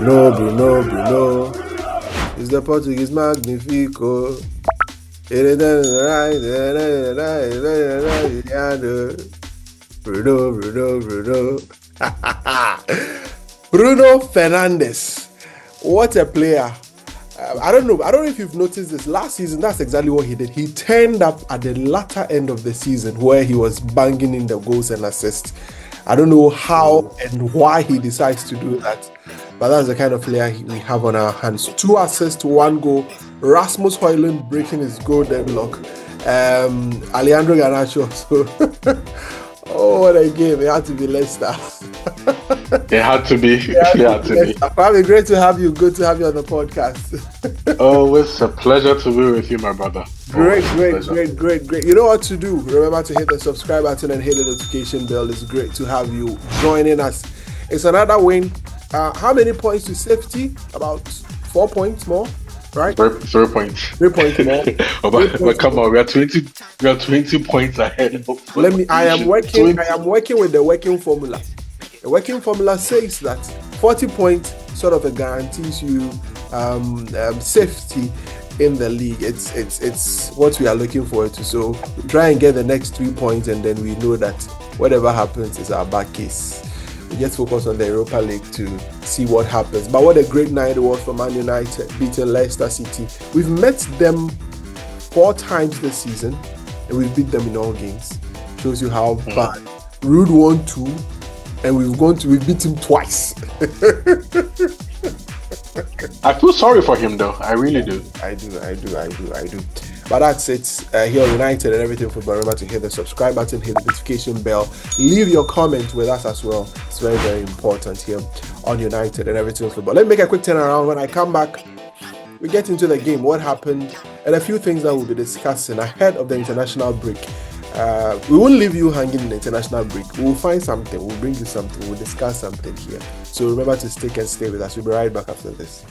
Bruno. It's the Portuguese Magnifico. Bruno. Bruno Fernandes. What a player. I don't know if you've noticed this. Last season, that's exactly what he did. He turned up at the latter end of the season where he was banging in the goals and assists. I don't know how and why he decides to do that, but that's the kind of player we have on our hands. 2 assists, 1 goal. Rasmus Højlund breaking his goal deadlock. Alejandro Garnacho. Oh, what a game. It had to be Leicester. It had to be. Probably great to have you. Good to have you on the podcast. Always a pleasure to be with you, my brother. Great. You know what to do. Remember to hit the subscribe button and hit the notification bell. It's great to have you joining us. It's another win. How many points to safety? About 4 points more, right? 3 points. 3 points more. But come on, we are 20 points ahead. I am working with the working formula. The working formula says that 40 points sort of guarantees you safety in the league. It's what we are looking forward to. So we try and get the next 3 points, and then we know that whatever happens is our back case. We just focus on the Europa League to see what happens. But what a great night it was for Man United beating Leicester City. We've met them 4 times this season, and we've beat them in all games. Shows you how bad. Rude won 2. And we've beat him twice. I feel sorry for him though. I really do. I do. But that's it. Here on United and Everything Football. Remember to hit the subscribe button, hit the notification bell. Leave your comment with us as well. It's very, very important here on United and Everything Football. Let me make a quick turnaround. When I come back, we get into the game, what happened, and a few things that we'll be discussing ahead of the international break. We won't leave you hanging in the international break. We'll find something. We'll bring you something. We'll discuss something here. So remember to stick and stay with us. We'll be right back after this.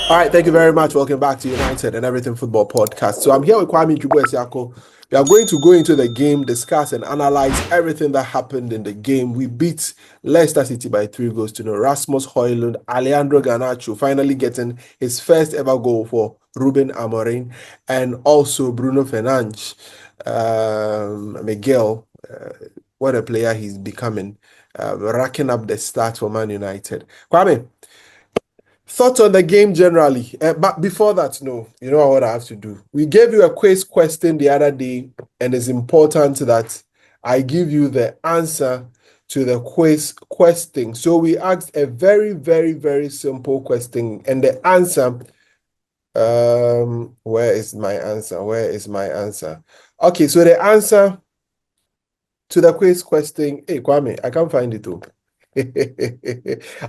All right, thank you very much. Welcome back to United and Everything Football Podcast. So I'm here with Kwame Jubu-Esiako. We are going to go into the game, discuss and analyze everything that happened in the game. We beat Leicester City by 3-0. Rasmus Højlund, Alejandro Garnacho finally getting his first ever goal for Ruben Amorim, and also Bruno Fernandes. Miguel, what a player he's becoming, racking up the stats for Man United. Kwame, thoughts on the game generally, but before that, no, you know what I have to do. We gave you a quiz question the other day, and it's important that I give you the answer to the quiz question. So we asked a very, very, very simple question, and the answer, where is my answer? Okay, so the answer to the quiz question, hey Kwame, I can't find it too.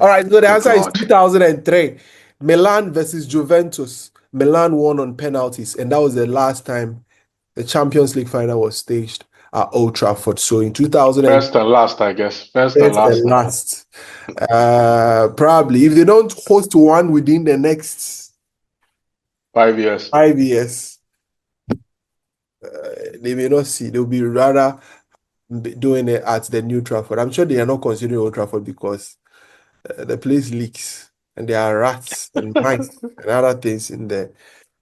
All right, so the answer is 2003. Milan versus Juventus. Milan won on penalties, and that was the last time the Champions League final was staged at Old Trafford. So in 2000, first and last, I guess. First and last. Probably if they don't host one within the next 5 years. They may not see. They'll be rather doing it at the New Trafford. I'm sure they are not considering Old Trafford because the place leaks and there are rats and mice and other things in there,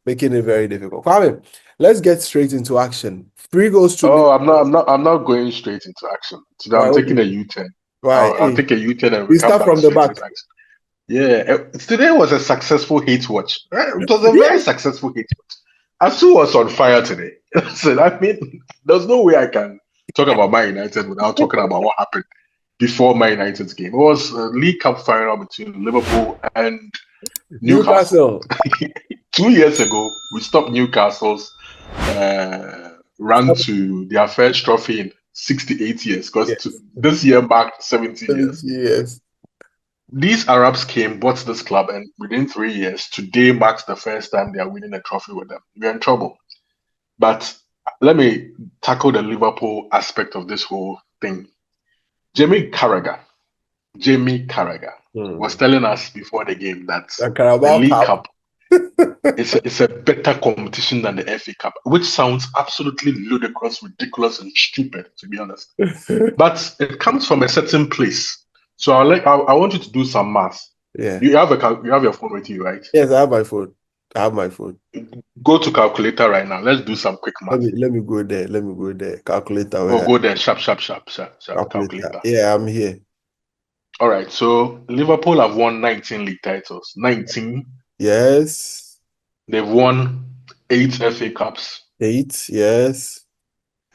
making it very difficult. Kwame, let's get straight into action. 3 goals to. Oh, I'm not going straight into action. Today I'm taking a U-turn. Right. I'll take a U-turn and we start from the back. Yeah, today was a successful hate watch. It was a very successful hate watch. Asu was on fire today. So I mean, there's no way I can talk about Man United without talking about what happened before Man United's game. It was a League Cup final between Liverpool and Newcastle. 2 years ago, we stopped Newcastle's run to their first trophy in 68 years, because this year marked 70 years. These Arabs bought this club, and within 3 years, today marks the first time they are winning a trophy with them. We're in trouble. But let me tackle the Liverpool aspect of this whole thing. Jamie Carragher was telling us before the game that the League Cup It's a better competition than the FA Cup, which sounds absolutely ludicrous, ridiculous, and stupid, to be honest. But it comes from a certain place. So I want you to do some math. Yeah. You have your phone with you, right? Yes, I have my phone. I have my phone. Go to calculator right now. Let's do some quick math. Let me go there. Let me go there. Calculator. Oh, go there. Sharp. Calculator. Calculator. Yeah, I'm here. All right. So Liverpool have won 19 league titles. 19. Yes. They've won 8 FA Cups. 8. Yes.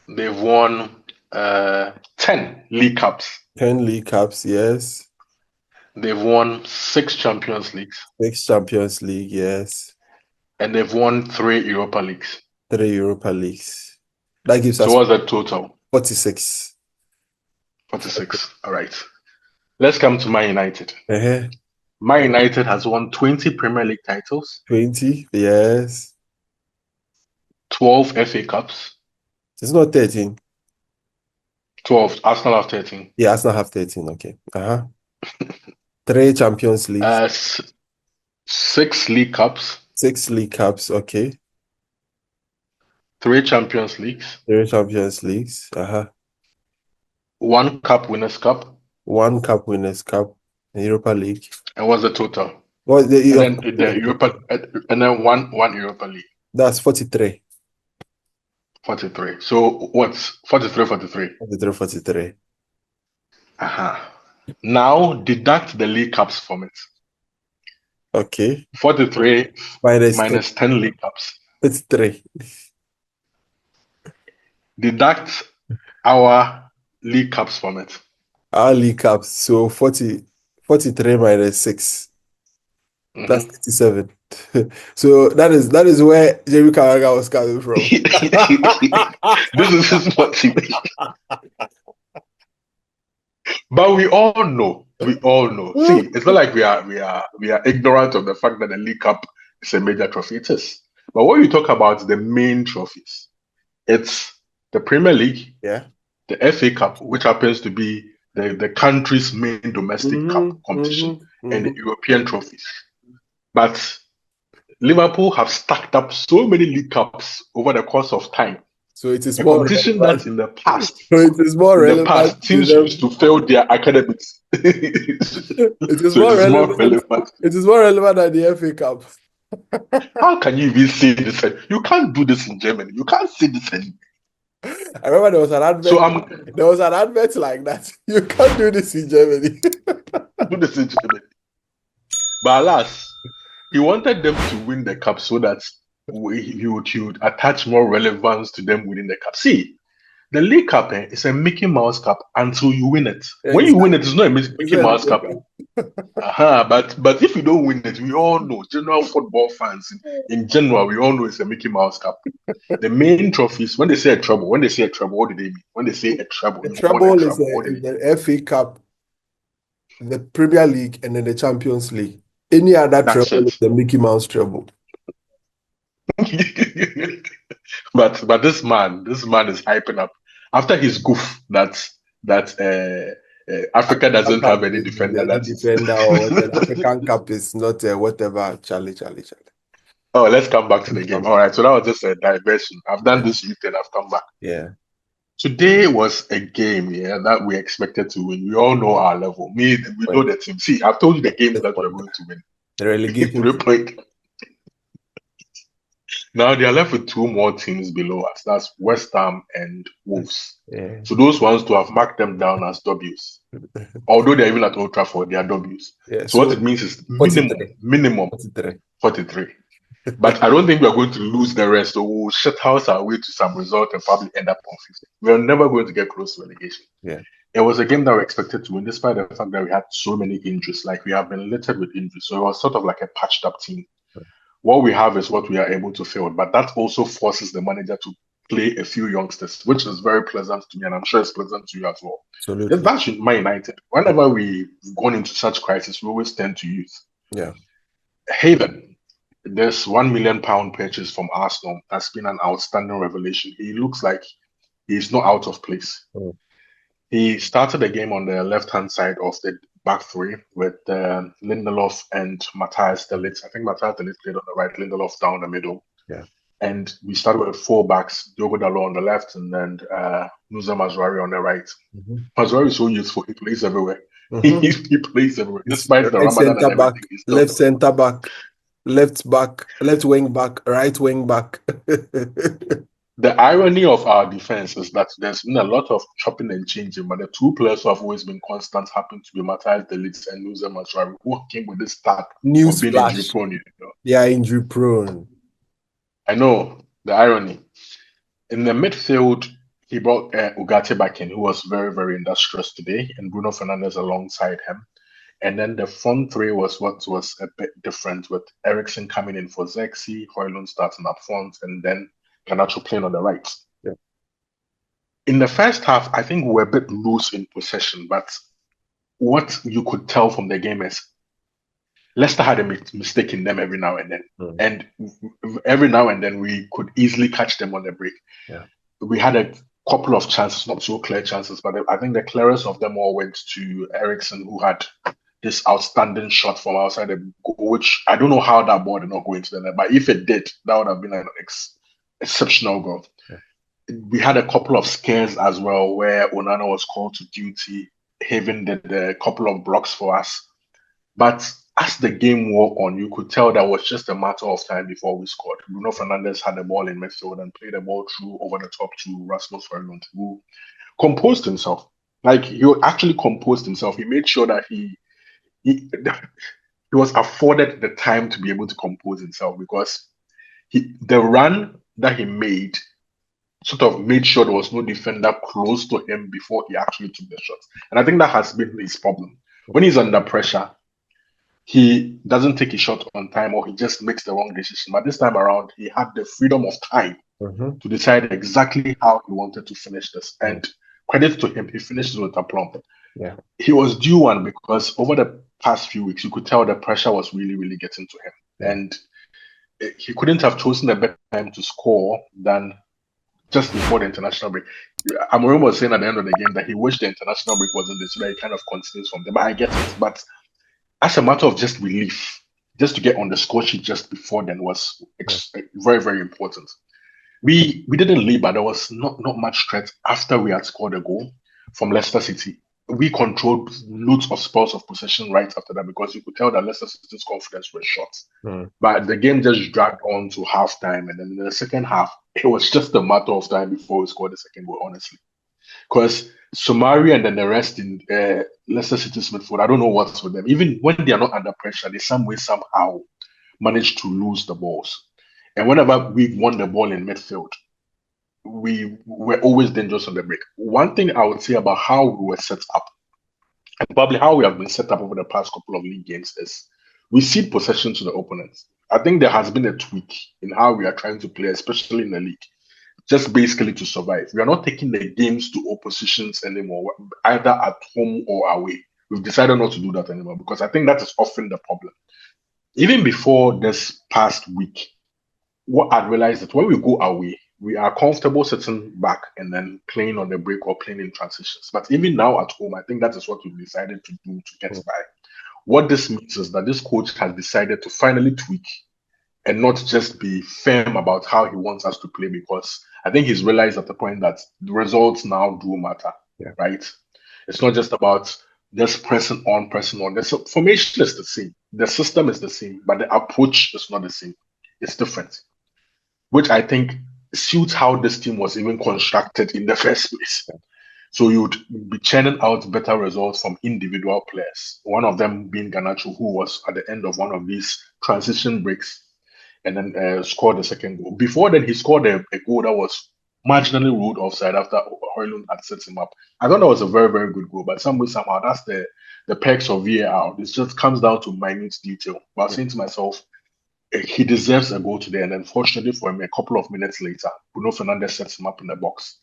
They've won 10 League Cups. 10 League Cups. Yes. They've won 6 Champions Leagues. 6 Champions League. Yes. And they've won 3 Europa Leagues. 3 Europa Leagues. That gives us So what's that total? 46. 46. All right. Let's come to Man United. Uh-huh. Man United has won 20 Premier League titles. 20. Yes. 12 FA Cups. It's not 13. 12. Arsenal have 13. Yeah, Arsenal have 13. Okay. Uh-huh. 3 Champions Leagues. 6 League Cups. 6 League Cups. Okay. 3 Champions Leagues. 3 Champions Leagues. Uh-huh. 1 Cup Winners' Cup. 1 Cup Winners' Cup. Europa League. And what's the total? What the And then the Europa, and then one Europa League. That's 43. 43. So what's 43? 43. 43. Uh-huh. Now deduct the League Cups from it. Okay. 43 minus 10 League Cups. 33. Deduct our League Cups from it. Our League Cups. So 43 minus 6. That's 37. So that is where Jamie Carragher was coming from. This is his motivation. But we all know. See, it's not like we are ignorant of the fact that the League Cup is a major trophy. It is. But when you talk about the main trophies, it's the Premier League, yeah, the FA Cup, which happens to be the country's main domestic cup competition, and the European trophies. But Liverpool have stacked up so many League Cups over the course of time. So it is a more competition relevant. that in the past, So it is more relevant. The past teams used to fail their academics. It is more relevant. It is more relevant than the FA Cup. How can you even say this? You can't do this in Germany. You can't say this anywhere. I remember there was an advert. There was an advert like that. You can't do this in Germany. Do this in Germany. But alas, he wanted them to win the cup so that he would attach more relevance to them winning the cup. See, the League Cup is a Mickey Mouse Cup until you win it. Exactly. When you win it, it's not a Mickey Mouse Cup. But if you don't win it, we all know, general football fans in general, we all know it's a Mickey Mouse Cup. The main trophies, when they say a treble, what do they mean? When they say a treble, the treble is the FA Cup, the Premier League, and then the Champions League. Any other treble is the Mickey Mouse treble. But this man is hyping up after his goof that Africa doesn't have any defender. Or the African Cup is not whatever. Charlie. Oh, let's come back to the game. All right, so that was just a diversion. I've done this youth and I've come back. Yeah. Today was a game, that we expected to win. We all know our level. We know the team. See, I've told you the games that we're going to win. The relegation. Now they are left with 2 more teams below us. That's West Ham and Wolves. Yeah. So those ones to have marked them down as W's. Although they're even at Old Trafford, they are W's. Yeah, so what it means is minimum 43. But I don't think we're going to lose the rest. So we'll shut house our way to some result and probably end up on 50. We're never going to get close to relegation. Yeah. It was a game that we expected to win, despite the fact that we had so many injuries. Like, we have been littered with injuries. So it was sort of like a patched up team. What we have is what we are able to field, but that also forces the manager to play a few youngsters, which is very pleasant to me, and I'm sure it's pleasant to you as well. Absolutely. That's Man United. Whenever we've gone into such crisis, we always turn to youth. Yeah. Haven, this £1 million purchase from Arsenal has been an outstanding revelation. He looks like he's not out of place. Oh. He started the game on the left-hand side of the back three with Lindelof and Matthias de Ligt. I think Matthias de Ligt played on the right, Lindelof down the middle. Yeah. And we started with four backs, Diogo Dalot on the left, and then Nusa Mazraoui on the right. Mazraoui is so useful; he plays everywhere. He plays everywhere, despite the Ramadan and everything. Left centre back, left wing back, right wing back. The irony of our defense is that there's been a lot of chopping and changing, but the two players who have always been constant happen to be Matthias de Ligt and Nusa Mazraoui, who came with this tag of being injury prone. You know? Yeah, injury prone. I know the irony. In the midfield, he brought Ugarte back in, who was very, very industrious today, and Bruno Fernandes alongside him. And then the front three was what was a bit different, with Eriksen coming in for Zexi, Højlund starting up front, and then Garnacho playing on the right. Yeah. In the first half, I think we were a bit loose in possession, but what you could tell from the game is Leicester had a mistake in them every now and then. And every now and then we could easily catch them on the break. Yeah. We had a couple of chances, not so clear chances, but I think the clearest of them all went to Eriksen, who had this outstanding shot from outside the goal, which I don't know how that ball did not go into the net, but if it did, that would have been an exceptional goal. Yeah. We had a couple of scares as well where Onana was called to duty, having the couple of blocks for us. But as the game wore on, you could tell that was just a matter of time before we scored. Bruno Fernandes had the ball in midfield and played the ball through over the top to Rasmus Højlund, who composed himself. Like, he actually composed himself. He made sure that he was afforded the time to be able to compose himself, because the run that he made sort of made sure there was no defender close to him before he actually took the shots. And I think that has been his problem. When he's under pressure, he doesn't take a shot on time, or he just makes the wrong decision. But this time around, he had the freedom of time to decide exactly how he wanted to finish this. And credit to him, he finished with aplomb. Yeah. He was due one, because over the past few weeks, you could tell the pressure was really, really getting to him. Yeah. And he couldn't have chosen a better time to score than just before the international break. Amorim was saying at the end of the game that he wished the international break wasn't there, so that he kind of continues from them. I get it. But as a matter of just relief, just to get on the score sheet just before then was very, very important. We didn't lead, but there was not much threat after we had scored a goal from Leicester City. We controlled loads of spells of possession right after that, because you could tell that Leicester City's confidence was shot. But the game just dragged on to halftime, and then in the second half, it was just a matter of time before we scored the second goal, honestly. Because Somari and then the rest in Leicester City's midfield, I don't know what's with them. Even when they are not under pressure, they somehow manage to lose the balls. And whenever we won the ball in midfield, we were always dangerous on the break. One thing I would say about how we were set up, and probably how we have been set up over the past couple of league games, is we cede possession to the opponents. I think there has been a tweak in how we are trying to play, especially in the league, just basically to survive. We are not taking the games to oppositions anymore, either at home or away. We've decided not to do that anymore, because I think that is often the problem. Even before this past week, what I'd realized is that when we go away, we are comfortable sitting back and then playing on the break or playing in transitions. But even now at home, I think that is what we've decided to do to get by. What this means is that this coach has decided to finally tweak and not just be firm about how he wants us to play, because I think he's realized at the point that the results now do matter, right? It's not just about just pressing on. The formation is the same. The system is the same, but the approach is not the same. It's different, which I think suits how this team was even constructed in the first place. So you'd be churning out better results from individual players. One of them being Garnacho, who was at the end of one of these transition breaks and then scored the second goal. Before then, he scored a goal that was marginally ruled offside after Højlund had set him up. I thought that was a very, very good goal, but somehow that's the perks of VAR. It just comes down to minute detail. But I was saying to myself, he deserves a goal today. And then fortunately for him, a couple of minutes later, Bruno Fernandes sets him up in the box.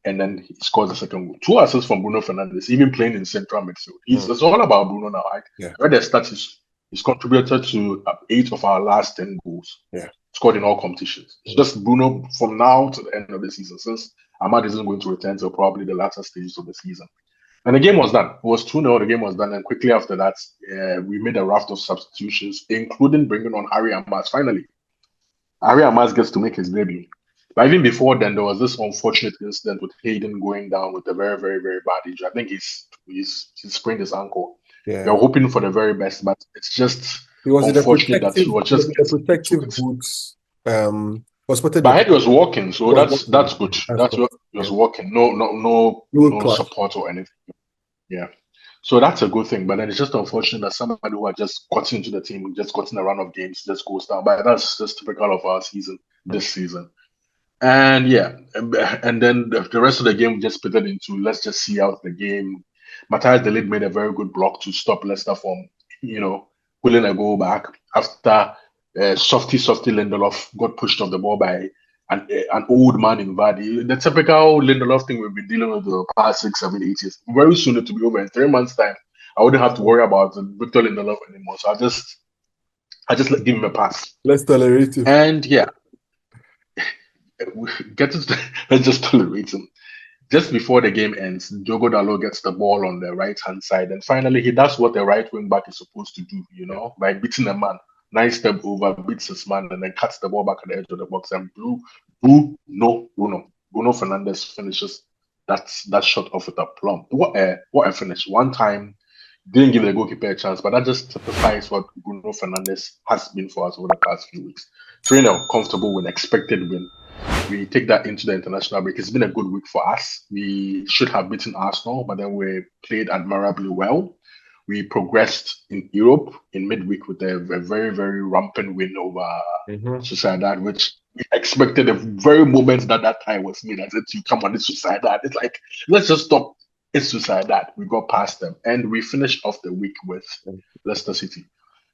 And then he scores the second goal. 2 assists from Bruno Fernandes, even playing in central midfield. It's all about Bruno now. I read the stats. He's contributed to 8 of our last 10 goals. Scored in all competitions. It's just Bruno from now to the end of the season, since Ahmad isn't going to return till probably the latter stages of the season. And the game was done. It was 2-0. The game was done. And quickly after that, we made a raft of substitutions, including bringing on Harry Amaz. Finally, Harry Amaz gets to make his debut. But even before then, there was this unfortunate incident with Hayden going down with a very, very, very bad injury. I think he sprained his ankle. They Yeah. were hoping for the very best, but it's just He was in a unfortunate that he protective, was he was just in a getting into protective it. boots. Was spotted But the I heard he was walking, so was that's walking. good. That's That's correct. what he was Yeah. walking. World No class. support or anything. Yeah. So that's a good thing. But then it's just unfortunate that somebody who had just gotten into the team, just gotten a run of games, just goes down. But that's just typical of our season this season. And yeah, and then the rest of the game just pitted into let's just see out the game. Matthias De Ligt made a very good block to stop Leicester from, pulling a goal back after softy Lindelof got pushed off the ball by an old man in Vardy. The typical Lindelof thing we've been dealing with the past 6, 7, 8 years. Very soon it will be over in 3 months' time. I wouldn't have to worry about Victor Lindelof anymore. So give him a pass. Let's tolerate him. And yeah, get it. Let's just tolerate him. Just before the game ends, Diogo Dalot gets the ball on the right hand side, and finally he does what a right wing back is supposed to do, by beating a man. Nice step over, beats his man, and then cuts the ball back at the edge of the box. And Bruno Fernandes finishes that shot off with a plumb. What a finish! One time, didn't give the goalkeeper a chance, but that just typifies what Bruno Fernandes has been for us over the past few weeks. 3-0, comfortable win, expected win. We take that into the international break. It's been a good week for us. We should have beaten Arsenal, but then we played admirably well. We progressed in Europe in midweek with a very, very rampant win over Sociedad, which we expected the very moment that tie was made. I said, "You come on, it's Sociedad." It's like, let's just stop. It's Sociedad. We got past them, and we finished off the week with Leicester City.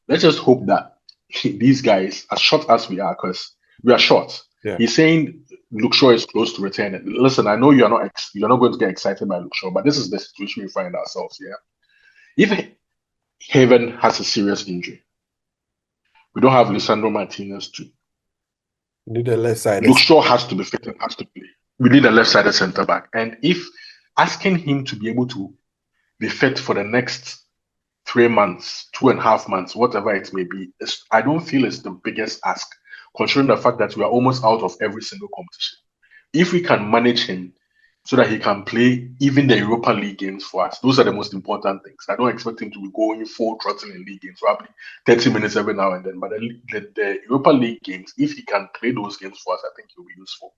Let's just hope that these guys, as short as we are, because we are short. Yeah. He's saying Luke Shaw is close to returning. Listen, I know you're not going to get excited by Luke Shaw, but this is the situation we find ourselves here. If Haven has a serious injury, we don't have Lisandro Martinez too. We need a left side. Luke Shaw has to be fit and has to play. We need a left-sided centre back, and if asking him to be able to be fit for the next 3 months, 2.5 months, whatever it may be, I don't feel it's the biggest ask, considering the fact that we are almost out of every single competition. If we can manage him so that he can play even the Europa League games for us, those are the most important things. I don't expect him to be going full throttle in league games, probably 30 minutes every now and then. But the Europa League games, if he can play those games for us, I think he'll be useful.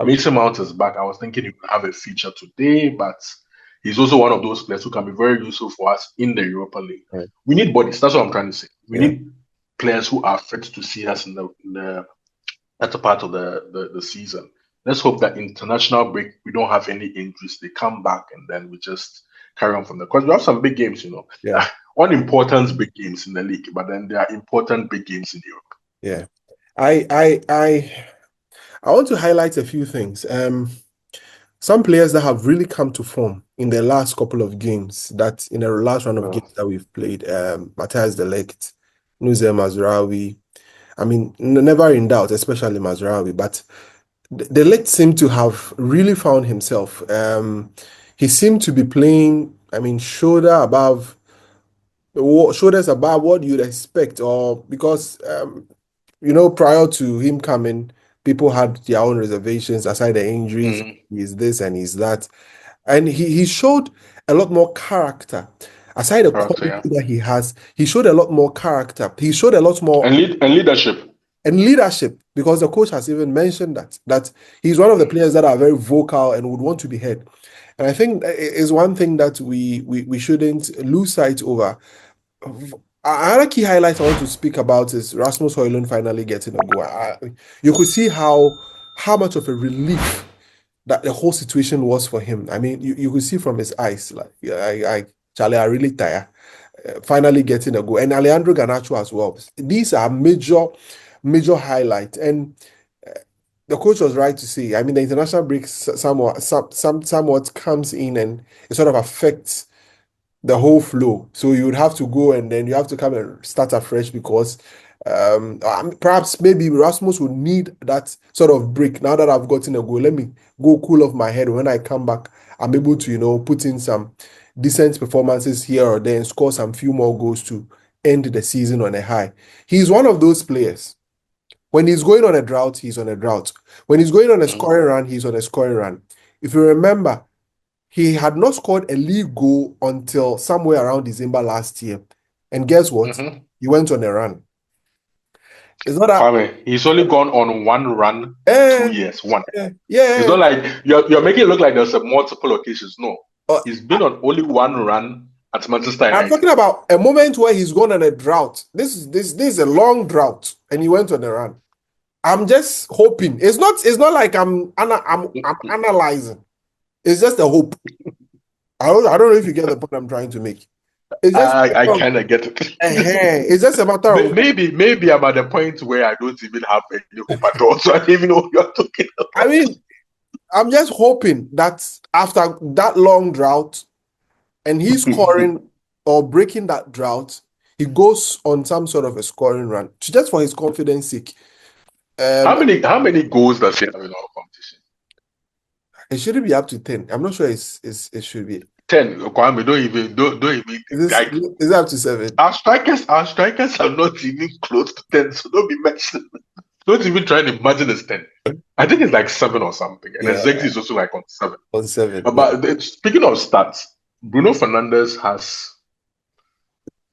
Mason Mount is back. I was thinking he would have a feature today, but he's also one of those players who can be very useful for us in the Europa League. Right. We need bodies. That's what I'm trying to say. We need players who are fit to see us in the latter part of the season. Let's hope that international break, we don't have any injuries. They come back and then we just carry on from there. Because we have some big games, Yeah. Unimportant big games in the league, but then there are important big games in Europe. Yeah. I want to highlight a few things. Some players that have really come to form in the last couple of games, that in the last round of games that we've played, Matthias De Ligt, Nusayr Mazraoui. I mean, never in doubt, especially Mazraoui, but De Ligt seemed to have really found himself. He seemed to be playing, shoulders above what you'd expect, or because prior to him coming, people had their own reservations aside the injuries. He's this and he's that. And he showed a lot more character. Aside the quality that he has, he showed a lot more character. He showed a lot more and leadership. And leadership, because the coach has even mentioned that he's one of the players that are very vocal and would want to be heard. And I think is one thing that we shouldn't lose sight over. Another key highlight I want to speak about is Rasmus Højlund finally getting a goal. You could see how much of a relief that the whole situation was for him. I mean, you could see from his eyes, like, Charlie, I really tired. Finally getting a goal. And Alejandro Garnacho as well. These are major highlight. And the coach was right to say, I mean, the international break somewhat comes in and it sort of affects the whole flow. So you would have to go and then you have to come and start afresh because Perhaps maybe Rasmus would need that sort of break. Now that I've gotten a goal, let me go cool off my head. When I come back, I'm able to, put in some decent performances here or there and score some few more goals to end the season on a high. He's one of those players. When he's going on a drought, he's on a drought. When he's going on a scoring run, he's on a scoring run. If you remember, he had not scored a league goal until somewhere around December last year. And guess what? He went on a run. It's not that. Kwame, he's only gone on one run in 2 years. One. Yeah. It's not like you're making it look like there's multiple occasions. No. He's been on only one run at Manchester United. I'm talking about a moment where he's gone on a drought. This is a long drought, and he went on a run. I'm just hoping. It's not like I'm analyzing. It's just a hope. I don't know if you get the point I'm trying to make. It's just I kind of get it. It's just a matter of maybe I'm at the point where I don't even have any hope at all, so I don't even know what you're talking about. I mean, I'm just hoping that after that long drought, and he's scoring or breaking that drought, he goes on some sort of a scoring run, just for his confidence sake. How many goals does he have in our competition? It shouldn't be up to 10. I'm not sure it should be 10. Kwame, don't even. Is it up to 7? Our strikers are not even close to 10, so don't be mentioning. Don't even try to imagine it's 10. I think it's like 7 or something, and Zexi is also like on 7. On 7. But speaking of stats, Bruno Fernandes has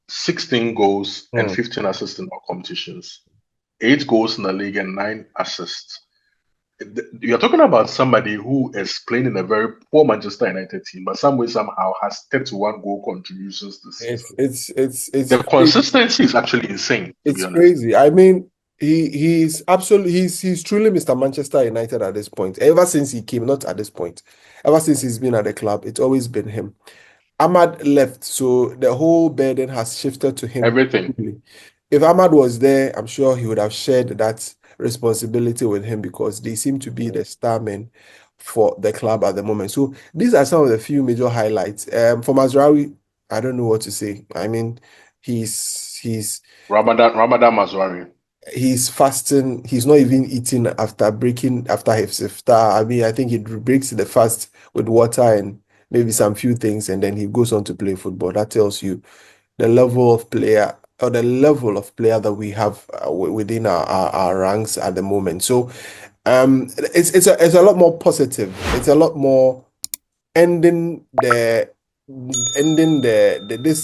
16 goals and 15 assists in all competitions, 8 goals in the league and 9 assists. You're talking about somebody who is playing in a very poor Manchester United team, but some way somehow has 31 goal contributions this season. It's the consistency is actually insane. It's crazy. I mean, he's truly Mr. Manchester United at this point. Ever since he came, not at this point. Ever since he's been at the club, it's always been him. Ahmad left, so the whole burden has shifted to him. Everything. If Ahmad was there, I'm sure he would have shared that responsibility with him because they seem to be the star men for the club at the moment. So these are some of the few major highlights. For Mazraoui, I don't know what to say. I mean, he's Ramadan Mazraoui. He's fasting. He's not even eating after his iftar. I mean, I think he breaks the fast with water and maybe some few things, and then he goes on to play football. That tells you the level of player or the level of player that we have within our ranks at the moment. So it's a lot more positive. It's a lot more ending this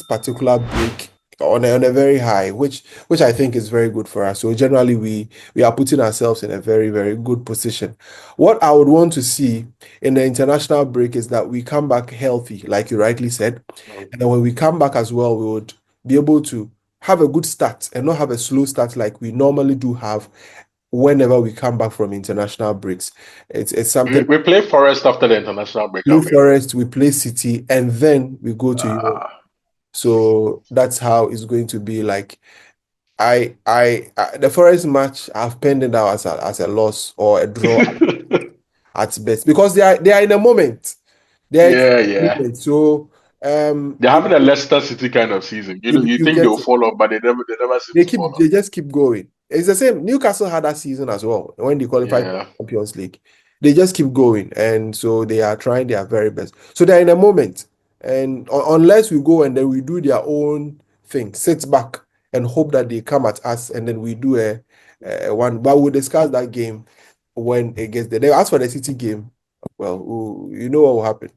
particular break on a very high, which I think is very good for us. So generally we are putting ourselves in a very, very good position. What I would want to see in the international break is that we come back healthy, like you rightly said. And then when we come back as well, we would be able to have a good start and not have a slow start like we normally do have whenever we come back from international breaks. It's something. We play Forest after the international break. We play Forest, we play City, and then we go to Europe. So that's how it's going to be. Like the Forest match, I've penned it out as a loss or a draw at best because they are in a moment. Yeah. So they're having a Leicester City kind of season. You think they'll fall off, but they never seem to fall off. They just keep going. It's the same. Newcastle had that season as well when they qualified for the Champions League. They just keep going, and so they are trying their very best. So they're in a moment, and unless we go and then we do their own thing, sit back and hope that they come at us, and then we do a one. But we'll discuss that game when it gets there. As for the City game, well, you know what will happen.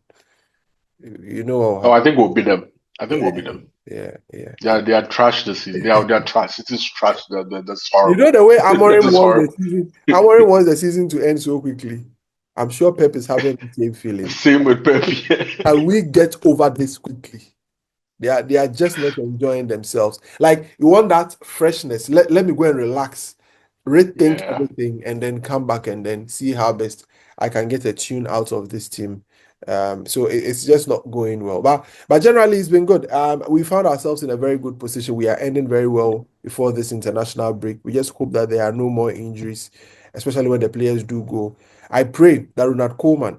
You know what will happen. I think we'll beat them. We'll beat them. Yeah. They are trash this season. They are trash. It is trash. That's horrible. You know the way Amorim wants the season. Amorim wants the season to end so quickly. I'm sure Pep is having the same feeling. Same with Pep. And we get over this quickly. They are just not enjoying themselves. Like you want that freshness. Let me go and relax, rethink everything, and then come back and then see how best I can get a tune out of this team. So it's just not going well, but generally it's been good. We found ourselves in a very good position. We are ending very well before this international break. We just hope that there are no more injuries, especially when the players do go. I pray that Ronald Koeman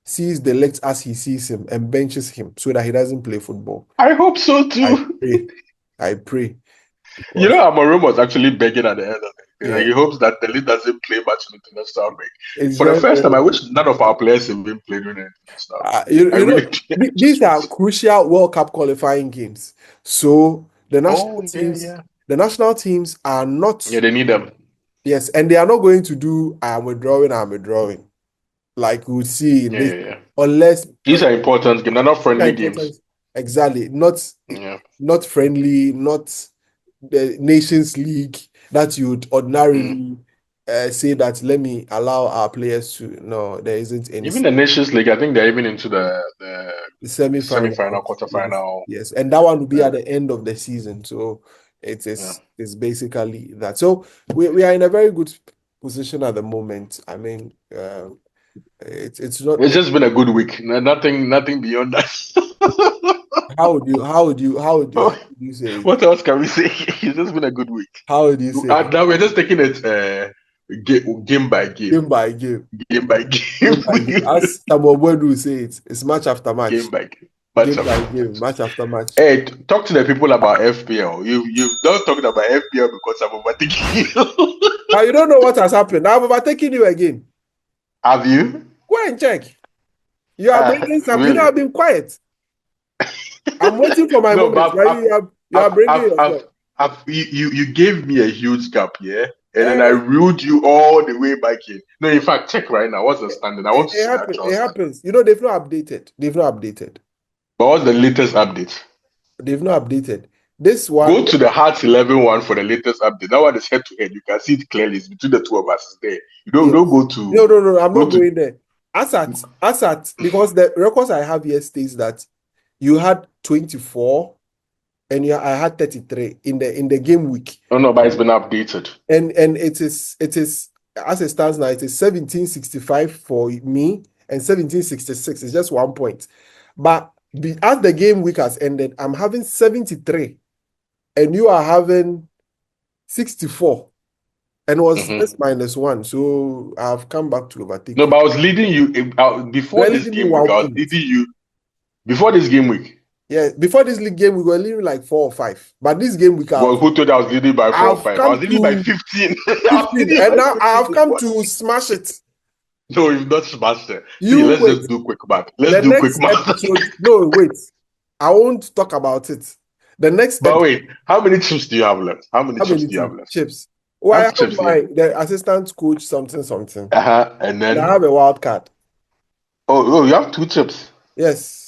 sees the legs as he sees him and benches him so that he doesn't play football. I hope so too. I pray. You know, Amorim was actually begging at the end of it. Yeah. He hopes that the league doesn't play much in the international break. It's For the very, first time, very I wish none of our players have been playing during the international break. you, I you know, really do. these are crucial World Cup qualifying games. So Oh, yeah. the national teams are not, Yeah, they need them. yes, and they are not going to do I'm withdrawing. Like we would see in this, Yeah. unless These are important games. They're not friendly important, games. exactly, Yeah. not friendly, not the Nations League that you would ordinarily say that let me allow our players to. No, there isn't any Even the Nations League, I think they're even into the semi-final. semi-final, quarter-final. Yes, and that one will be Yeah. at the end of the season. So it Yeah. is basically that. So we are in a very good position at the moment. I mean, it's not. It's just been a good week. Nothing beyond that. How would you say it? What else can we say? It's just been a good week. How would you say it? Now we're just taking it game by game. Game by game. Game by Game by game. game. As Samuel Boadu will say it, it's match after match. Game by game. Game by game, match after match. Hey, talk to the people about FPL. You've not talked about FPL because I'm overtaking you. Now you don't know what has happened. I'm overtaking you again. Have you? Go and check. You are bringing something. Really? You know, I've been quiet. I'm waiting for my No, moment. but You are bringing yourself. You gave me a huge gap, yeah? And then I Eh. reeled you all the way back in. No, in fact, check right now. What's the standard? I want to see the actual It standard. happens. You know, they've not updated. But what's the latest update? They've not updated. This one. Go to the Hearts 11 one for the latest update. That one is head to head. You can see it clearly. It's between the two of us. It's there. You don't go to. No. I'm not going there. Asat, because the records I have here states that you had 24 and I had 33 in the game week. Oh no, but it's been updated. And it is as it stands now, it is 1765 for me and 1766. It's just 1 point. But as the game week has ended, I'm having 73 and you are having 64. And it was just -1. So I've come back to overtake. No, but I was leading you before this game week. I was leading you before this game week. Yeah, before this league game, we were leading like 4 or 5. But this game week, well, who told you I was leading by 4 or 5? I was leading by 15. 15 and now I have come to smash it. No, you've not smashed it. Let's just do quick math. No, wait. I won't talk about it. The next. But wait, how many chips do you have left? How many chips do you have left? Chips. Well, I have the assistant coach something. And then I have a wild card. Oh, you have 2 chips. Yes.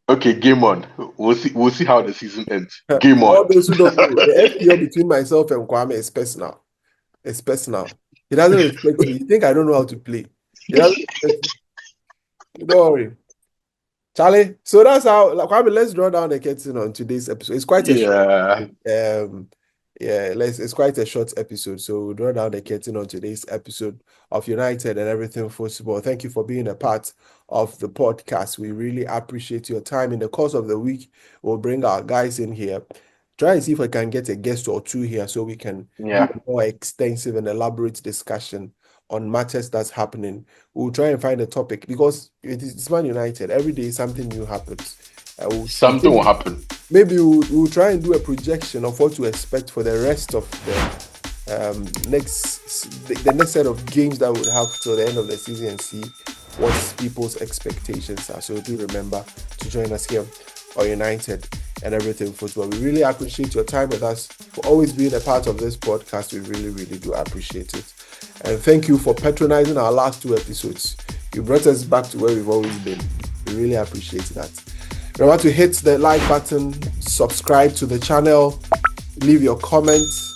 Okay, game on. We'll see how the season ends. Game on. All those who don't know, the FPL between myself and Kwame is personal. It's personal. He doesn't respect me. You think I don't know how to play? He doesn't respect me. Don't worry. Charlie, so that's how, Kwame, let's draw down the curtain on today's episode. It's quite it's quite a short episode. So we'll draw down the curtain on today's episode of United and Everything Football. Thank you for being a part of the podcast. We really appreciate your time. In the course of the week, we'll bring our guys in here. Try and see if I can get a guest or 2 here so we can do a more extensive and elaborate discussion on matters that's happening. We'll try and find a topic because it's Man United. Every day something new happens. Something will happen. Maybe we'll try and do a projection of what to expect for the rest of the next set of games that we'll have till the end of the season and see what people's expectations are. So do remember to join us here on United and Everything Football. We really appreciate your time with us, for always being a part of this podcast. We really, really do appreciate it. And thank you for patronizing our last 2 episodes. You brought us back to where we've always been. We really appreciate that. Remember to hit the like button, subscribe to the channel, leave your comments,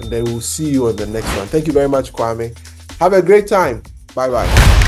and then we'll see you on the next one. Thank you very much, Kwame. Have a great time. Bye-bye.